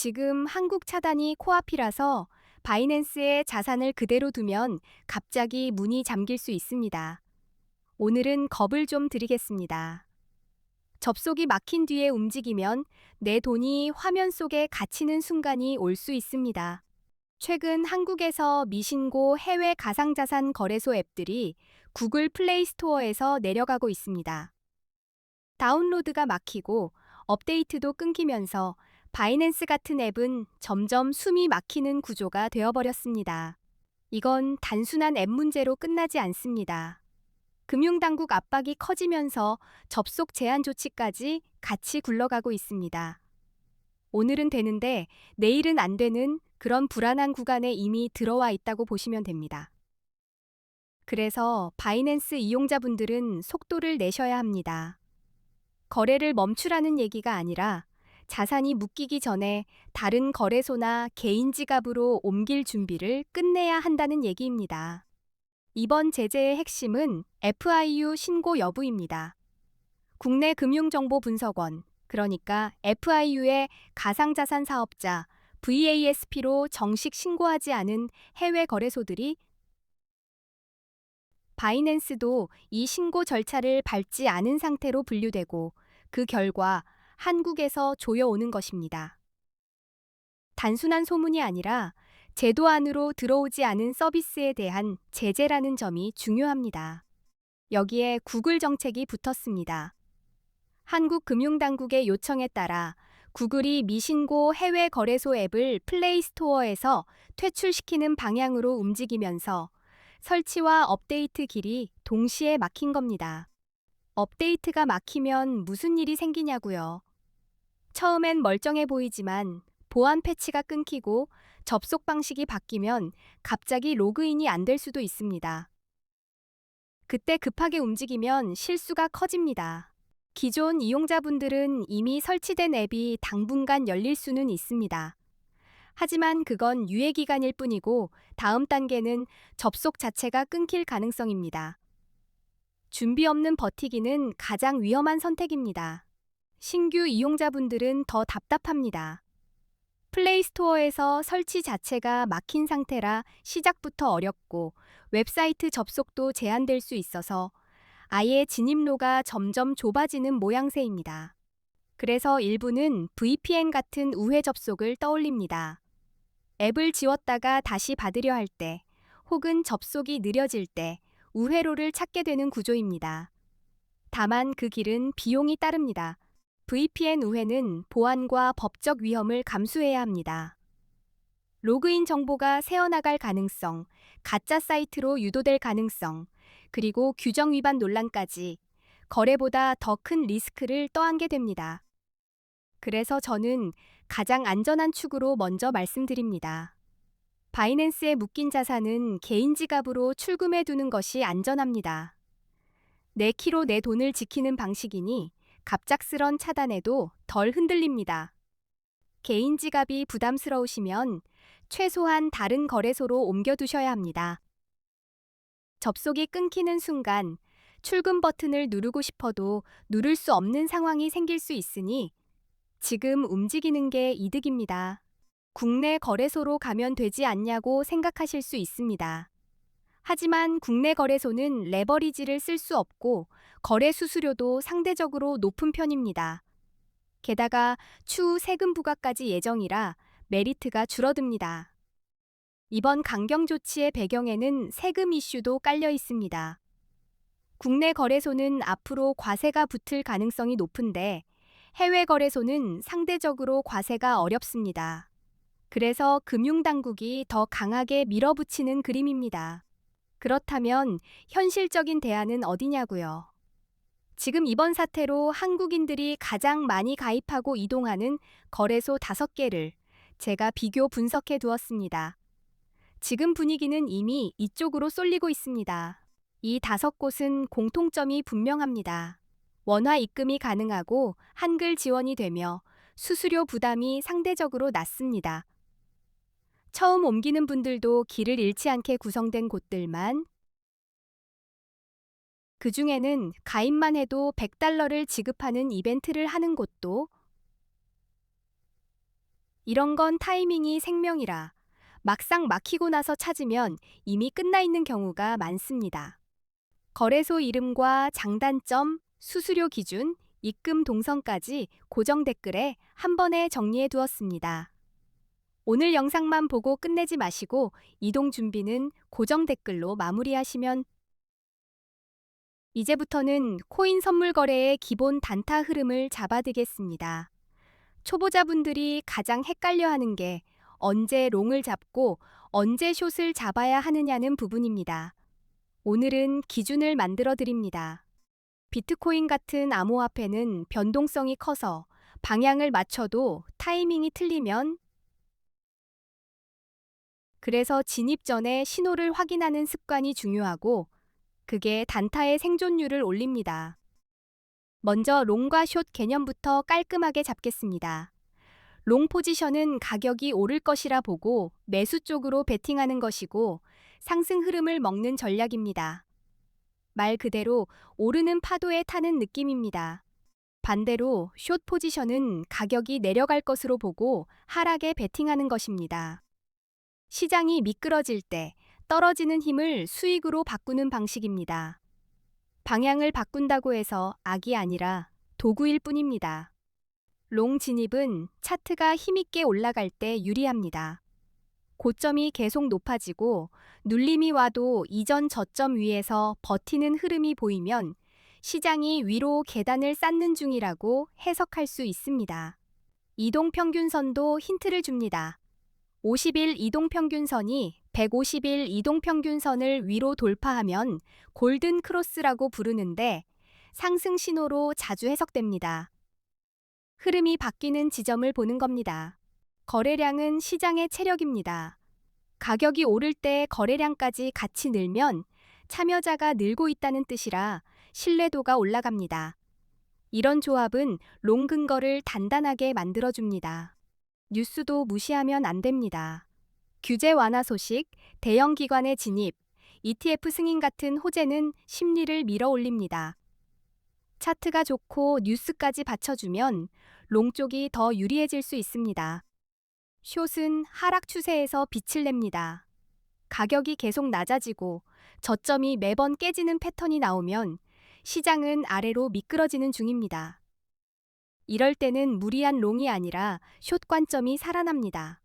지금 한국 차단이 코앞이라서 바이낸스에 자산을 그대로 두면 갑자기 문이 잠길 수 있습니다. 오늘은 겁을 좀 드리겠습니다. 접속이 막힌 뒤에 움직이면 내 돈이 화면 속에 갇히는 순간이 올 수 있습니다. 최근 한국에서 미신고 해외 가상자산 거래소 앱들이 구글 플레이 스토어에서 내려가고 있습니다. 다운로드가 막히고 업데이트도 끊기면서 바이낸스 같은 앱은 점점 숨이 막히는 구조가 되어버렸습니다. 이건 단순한 앱 문제로 끝나지 않습니다. 금융당국 압박이 커지면서 접속 제한 조치까지 같이 굴러가고 있습니다. 오늘은 되는데 내일은 안 되는 그런 불안한 구간에 이미 들어와 있다고 보시면 됩니다. 그래서 바이낸스 이용자분들은 속도를 내셔야 합니다. 거래를 멈추라는 얘기가 아니라 자산이 묶이기 전에 다른 거래소나 개인 지갑으로 옮길 준비를 끝내야 한다는 얘기입니다. 이번 제재의 핵심은 FIU 신고 여부입니다. 국내 금융정보분석원, 그러니까 FIU의 가상자산 사업자 VASP로 정식 신고하지 않은 해외 거래소들이 바이낸스도 이 신고 절차를 밟지 않은 상태로 분류되고 그 결과 한국에서 조여오는 것입니다. 단순한 소문이 아니라 제도 안으로 들어오지 않은 서비스에 대한 제재라는 점이 중요합니다. 여기에 구글 정책이 붙었습니다. 한국 금융당국의 요청에 따라 구글이 미신고 해외 거래소 앱을 플레이 스토어에서 퇴출시키는 방향으로 움직이면서 설치와 업데이트 길이 동시에 막힌 겁니다. 업데이트가 막히면 무슨 일이 생기냐고요. 처음엔 멀쩡해 보이지만 보안 패치가 끊기고 접속 방식이 바뀌면 갑자기 로그인이 안 될 수도 있습니다. 그때 급하게 움직이면 실수가 커집니다. 기존 이용자분들은 이미 설치된 앱이 당분간 열릴 수는 있습니다. 하지만 그건 유예 기간일 뿐이고 다음 단계는 접속 자체가 끊길 가능성입니다. 준비 없는 버티기는 가장 위험한 선택입니다. 신규 이용자분들은 더 답답합니다. 플레이 스토어에서 설치 자체가 막힌 상태라 시작부터 어렵고 웹사이트 접속도 제한될 수 있어서 아예 진입로가 점점 좁아지는 모양새입니다. 그래서 일부는 VPN 같은 우회 접속을 떠올립니다. 앱을 지웠다가 다시 받으려 할 때, 혹은 접속이 느려질 때 우회로를 찾게 되는 구조입니다. 다만 그 길은 비용이 따릅니다. VPN 우회는 보안과 법적 위험을 감수해야 합니다. 로그인 정보가 새어나갈 가능성, 가짜 사이트로 유도될 가능성, 그리고 규정 위반 논란까지 거래보다 더 큰 리스크를 떠안게 됩니다. 그래서 저는 가장 안전한 축으로 먼저 말씀드립니다. 바이낸스에 묶인 자산은 개인 지갑으로 출금해 두는 것이 안전합니다. 내 키로 내 돈을 지키는 방식이니 갑작스런 차단에도 덜 흔들립니다. 개인 지갑이 부담스러우시면 최소한 다른 거래소로 옮겨두셔야 합니다. 접속이 끊기는 순간 출금 버튼을 누르고 싶어도 누를 수 없는 상황이 생길 수 있으니 지금 움직이는 게 이득입니다. 국내 거래소로 가면 되지 않냐고 생각하실 수 있습니다. 하지만 국내 거래소는 레버리지를 쓸 수 없고 거래 수수료도 상대적으로 높은 편입니다. 게다가 추후 세금 부과까지 예정이라 메리트가 줄어듭니다. 이번 강경 조치의 배경에는 세금 이슈도 깔려 있습니다. 국내 거래소는 앞으로 과세가 붙을 가능성이 높은데 해외 거래소는 상대적으로 과세가 어렵습니다. 그래서 금융당국이 더 강하게 밀어붙이는 그림입니다. 그렇다면 현실적인 대안은 어디냐고요? 지금 이번 사태로 한국인들이 가장 많이 가입하고 이동하는 거래소 5개를 제가 비교 분석해 두었습니다. 지금 분위기는 이미 이쪽으로 쏠리고 있습니다. 이 5곳은 공통점이 분명합니다. 원화 입금이 가능하고 한글 지원이 되며 수수료 부담이 상대적으로 낮습니다. 처음 옮기는 분들도 길을 잃지 않게 구성된 곳들만, 그중에는 가입만 해도 $100를 지급하는 이벤트를 하는 곳도 이런 건 타이밍이 생명이라 막상 막히고 나서 찾으면 이미 끝나 있는 경우가 많습니다. 거래소 이름과 장단점, 수수료 기준, 입금 동선까지 고정 댓글에 한 번에 정리해 두었습니다. 오늘 영상만 보고 끝내지 마시고 이동 준비는 고정 댓글로 마무리하시면 이제부터는 코인 선물 거래의 기본 단타 흐름을 잡아드겠습니다. 초보자분들이 가장 헷갈려 하는 게 언제 롱을 잡고 언제 숏을 잡아야 하느냐는 부분입니다. 오늘은 기준을 만들어 드립니다. 비트코인 같은 암호화폐는 변동성이 커서 방향을 맞춰도 타이밍이 틀리면 그래서 진입 전에 신호를 확인하는 습관이 중요하고 그게 단타의 생존율을 올립니다. 먼저 롱과 숏 개념부터 깔끔하게 잡겠습니다. 롱 포지션은 가격이 오를 것이라 보고 매수 쪽으로 베팅하는 것이고 상승 흐름을 먹는 전략입니다. 말 그대로 오르는 파도에 타는 느낌입니다. 반대로 숏 포지션은 가격이 내려갈 것으로 보고 하락에 베팅하는 것입니다. 시장이 미끄러질 때 떨어지는 힘을 수익으로 바꾸는 방식입니다. 방향을 바꾼다고 해서 악이 아니라 도구일 뿐입니다. 롱 진입은 차트가 힘있게 올라갈 때 유리합니다. 고점이 계속 높아지고 눌림이 와도 이전 저점 위에서 버티는 흐름이 보이면 시장이 위로 계단을 쌓는 중이라고 해석할 수 있습니다. 이동평균선도 힌트를 줍니다. 50일 이동평균선이 150일 이동평균선을 위로 돌파하면 골든 크로스라고 부르는데 상승 신호로 자주 해석됩니다. 흐름이 바뀌는 지점을 보는 겁니다. 거래량은 시장의 체력입니다. 가격이 오를 때 거래량까지 같이 늘면 참여자가 늘고 있다는 뜻이라 신뢰도가 올라갑니다. 이런 조합은 롱 근거를 단단하게 만들어줍니다. 뉴스도 무시하면 안 됩니다. 규제 완화 소식, 대형 기관의 진입, ETF 승인 같은 호재는 심리를 밀어 올립니다. 차트가 좋고 뉴스까지 받쳐주면 롱 쪽이 더 유리해질 수 있습니다. 숏은 하락 추세에서 빛을 냅니다. 가격이 계속 낮아지고 저점이 매번 깨지는 패턴이 나오면 시장은 아래로 미끄러지는 중입니다. 이럴 때는 무리한 롱이 아니라 숏 관점이 살아납니다.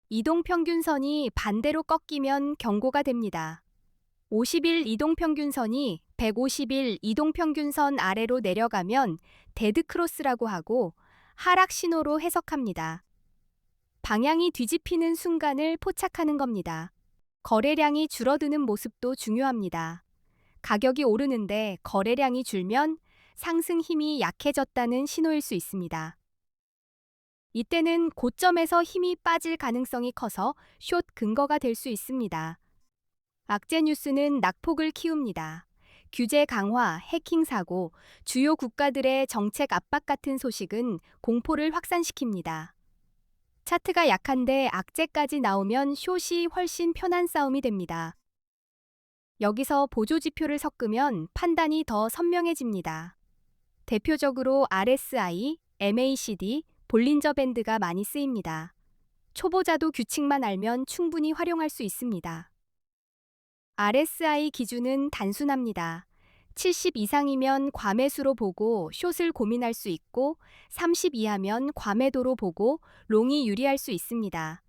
이동평균선이 반대로 꺾이면 경고가 됩니다. 50일 이동평균선이 150일 이동평균선 아래로 내려가면 데드크로스라고 하고 하락 신호로 해석합니다. 방향이 뒤집히는 순간을 포착하는 겁니다. 거래량이 줄어드는 모습도 중요합니다. 가격이 오르는데 거래량이 줄면 상승 힘이 약해졌다는 신호일 수 있습니다. 이때는 고점에서 힘이 빠질 가능성이 커서 숏 근거가 될 수 있습니다. 악재 뉴스는 낙폭을 키웁니다. 규제 강화, 해킹 사고, 주요 국가들의 정책 압박 같은 소식은 공포를 확산시킵니다. 차트가 약한데 악재까지 나오면 숏이 훨씬 편한 싸움이 됩니다. 여기서 보조 지표를 섞으면 판단이 더 선명해집니다. 대표적으로 RSI, MACD, 볼린저 밴드가 많이 쓰입니다. 초보자도 규칙만 알면 충분히 활용할 수 있습니다. RSI 기준은 단순합니다. 70 이상이면 과매수로 보고 숏을 고민할 수 있고 30 이하면 과매도로 보고 롱이 유리할 수 있습니다.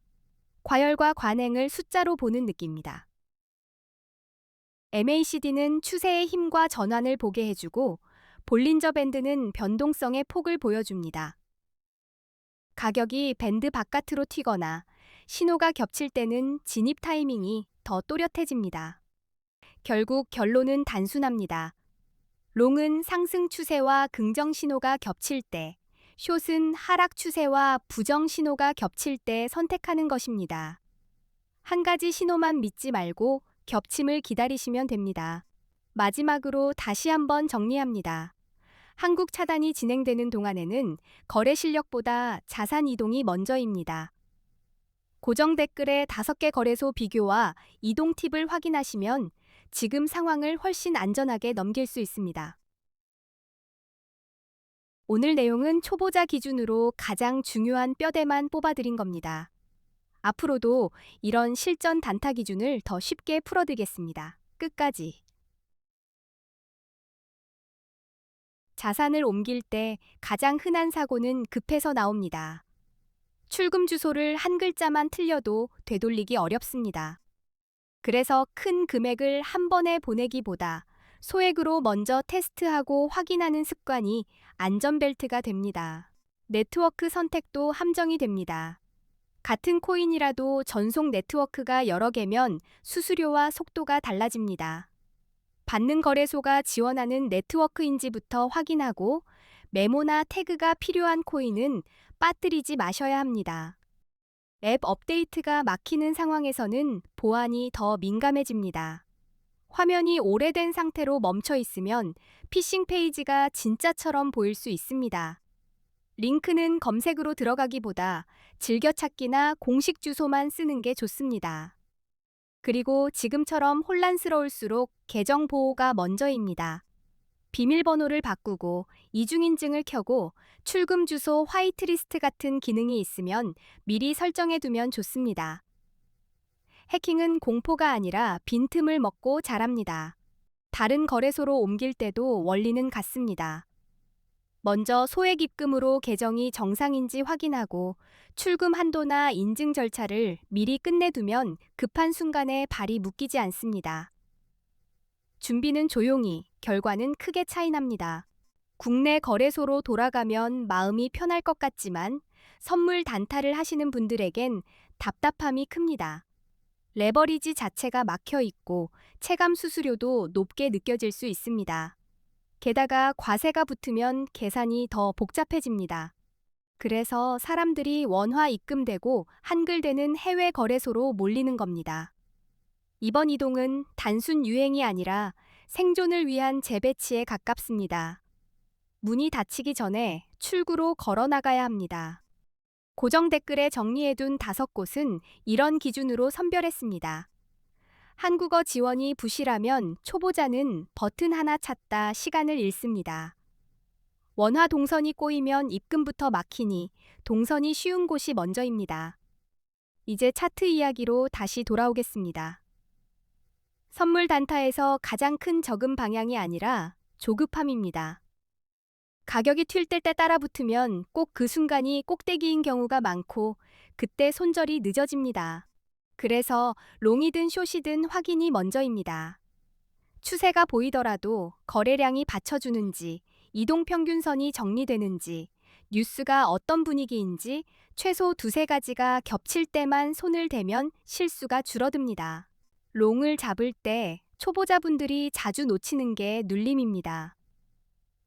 과열과 관행을 숫자로 보는 느낌입니다. MACD는 추세의 힘과 전환을 보게 해주고 볼린저 밴드는 변동성의 폭을 보여줍니다. 가격이 밴드 바깥으로 튀거나 신호가 겹칠 때는 진입 타이밍이 더 또렷해집니다. 결국 결론은 단순합니다. 롱은 상승 추세와 긍정 신호가 겹칠 때, 숏은 하락 추세와 부정 신호가 겹칠 때 선택하는 것입니다. 한 가지 신호만 믿지 말고 겹침을 기다리시면 됩니다. 마지막으로 다시 한번 정리합니다. 한국 차단이 진행되는 동안에는 거래 실력보다 자산 이동이 먼저입니다. 고정 댓글에 5개 거래소 비교와 이동 팁을 확인하시면 지금 상황을 훨씬 안전하게 넘길 수 있습니다. 오늘 내용은 초보자 기준으로 가장 중요한 뼈대만 뽑아드린 겁니다. 앞으로도 이런 실전 단타 기준을 더 쉽게 풀어드리겠습니다. 끝까지. 자산을 옮길 때 가장 흔한 사고는 급해서 나옵니다. 출금 주소를 한 글자만 틀려도 되돌리기 어렵습니다. 그래서 큰 금액을 한 번에 보내기보다 소액으로 먼저 테스트하고 확인하는 습관이 안전벨트가 됩니다. 네트워크 선택도 함정이 됩니다. 같은 코인이라도 전송 네트워크가 여러 개면 수수료와 속도가 달라집니다. 받는 거래소가 지원하는 네트워크인지부터 확인하고 메모나 태그가 필요한 코인은 빠뜨리지 마셔야 합니다. 앱 업데이트가 막히는 상황에서는 보안이 더 민감해집니다. 화면이 오래된 상태로 멈춰 있으면 피싱 페이지가 진짜처럼 보일 수 있습니다. 링크는 검색으로 들어가기보다 즐겨찾기나 공식 주소만 쓰는 게 좋습니다. 그리고 지금처럼 혼란스러울수록 계정 보호가 먼저입니다. 비밀번호를 바꾸고 이중인증을 켜고 출금 주소 화이트리스트 같은 기능이 있으면 미리 설정해 두면 좋습니다. 해킹은 공포가 아니라 빈틈을 먹고 자랍니다. 다른 거래소로 옮길 때도 원리는 같습니다. 먼저 소액 입금으로 계정이 정상인지 확인하고 출금 한도나 인증 절차를 미리 끝내두면 급한 순간에 발이 묶이지 않습니다. 준비는 조용히, 결과는 크게 차이납니다. 국내 거래소로 돌아가면 마음이 편할 것 같지만 선물 단타를 하시는 분들에겐 답답함이 큽니다. 레버리지 자체가 막혀 있고 체감 수수료도 높게 느껴질 수 있습니다. 게다가 과세가 붙으면 계산이 더 복잡해집니다. 그래서 사람들이 원화 입금되고 한글되는 해외 거래소로 몰리는 겁니다. 이번 이동은 단순 유행이 아니라 생존을 위한 재배치에 가깝습니다. 문이 닫히기 전에 출구로 걸어 나가야 합니다. 고정 댓글에 정리해둔 5곳은 이런 기준으로 선별했습니다. 한국어 지원이 부실하면 초보자는 버튼 하나 찾다 시간을 잃습니다. 원화 동선이 꼬이면 입금부터 막히니 동선이 쉬운 곳이 먼저입니다. 이제 차트 이야기로 다시 돌아오겠습니다. 선물 단타에서 가장 큰 적응 방향이 아니라 조급함입니다. 가격이 튈 때 따라 붙으면 꼭 그 순간이 꼭대기인 경우가 많고 그때 손절이 늦어집니다. 그래서 롱이든 숏이든 확인이 먼저입니다. 추세가 보이더라도 거래량이 받쳐주는지, 이동평균선이 정리되는지, 뉴스가 어떤 분위기인지 최소 2~3가지가 겹칠 때만 손을 대면 실수가 줄어듭니다. 롱을 잡을 때 초보자분들이 자주 놓치는 게 눌림입니다.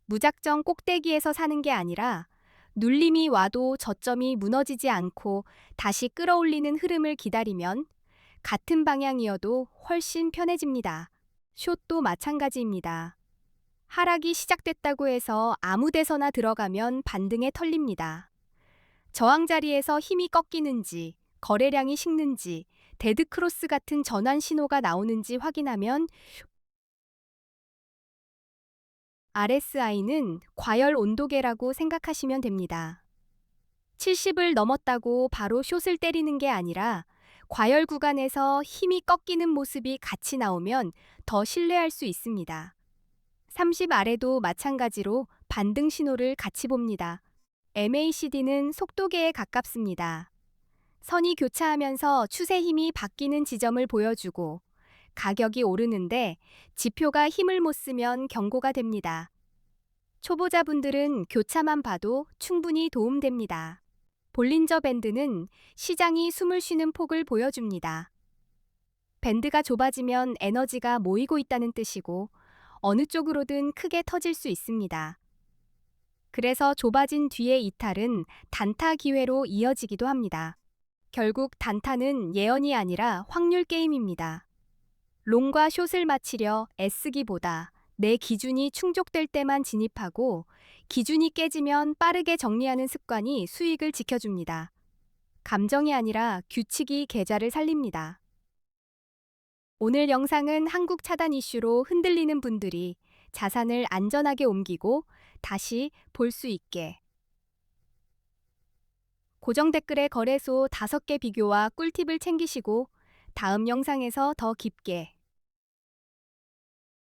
무작정 꼭대기에서 사는 게 아니라 눌림이 와도 저점이 무너지지 않고 다시 끌어올리는 흐름을 기다리면 같은 방향이어도 훨씬 편해집니다. 숏도 마찬가지입니다. 하락이 시작됐다고 해서 아무 데서나 들어가면 반등에 털립니다. 저항 자리에서 힘이 꺾이는지, 거래량이 식는지, 데드크로스 같은 전환 신호가 나오는지 확인하면 RSI는 과열 온도계라고 생각하시면 됩니다. 70을 넘었다고 바로 숏을 때리는 게 아니라 과열 구간에서 힘이 꺾이는 모습이 같이 나오면 더 신뢰할 수 있습니다. 30 아래도 마찬가지로 반등 신호를 같이 봅니다. MACD는 속도계에 가깝습니다. 선이 교차하면서 추세 힘이 바뀌는 지점을 보여주고 가격이 오르는데 지표가 힘을 못 쓰면 경고가 됩니다. 초보자분들은 교차만 봐도 충분히 도움됩니다. 볼린저 밴드는 시장이 숨을 쉬는 폭을 보여줍니다. 밴드가 좁아지면 에너지가 모이고 있다는 뜻이고 어느 쪽으로든 크게 터질 수 있습니다. 그래서 좁아진 뒤의 이탈은 단타 기회로 이어지기도 합니다. 결국 단타는 예언이 아니라 확률 게임입니다. 롱과 숏을 맞히려 애쓰기보다 내 기준이 충족될 때만 진입하고 기준이 깨지면 빠르게 정리하는 습관이 수익을 지켜줍니다. 감정이 아니라 규칙이 계좌를 살립니다. 오늘 영상은 한국 차단 이슈로 흔들리는 분들이 자산을 안전하게 옮기고 다시 볼 수 있게. 고정 댓글의 거래소 5개 비교와 꿀팁을 챙기시고 다음 영상에서 더 깊게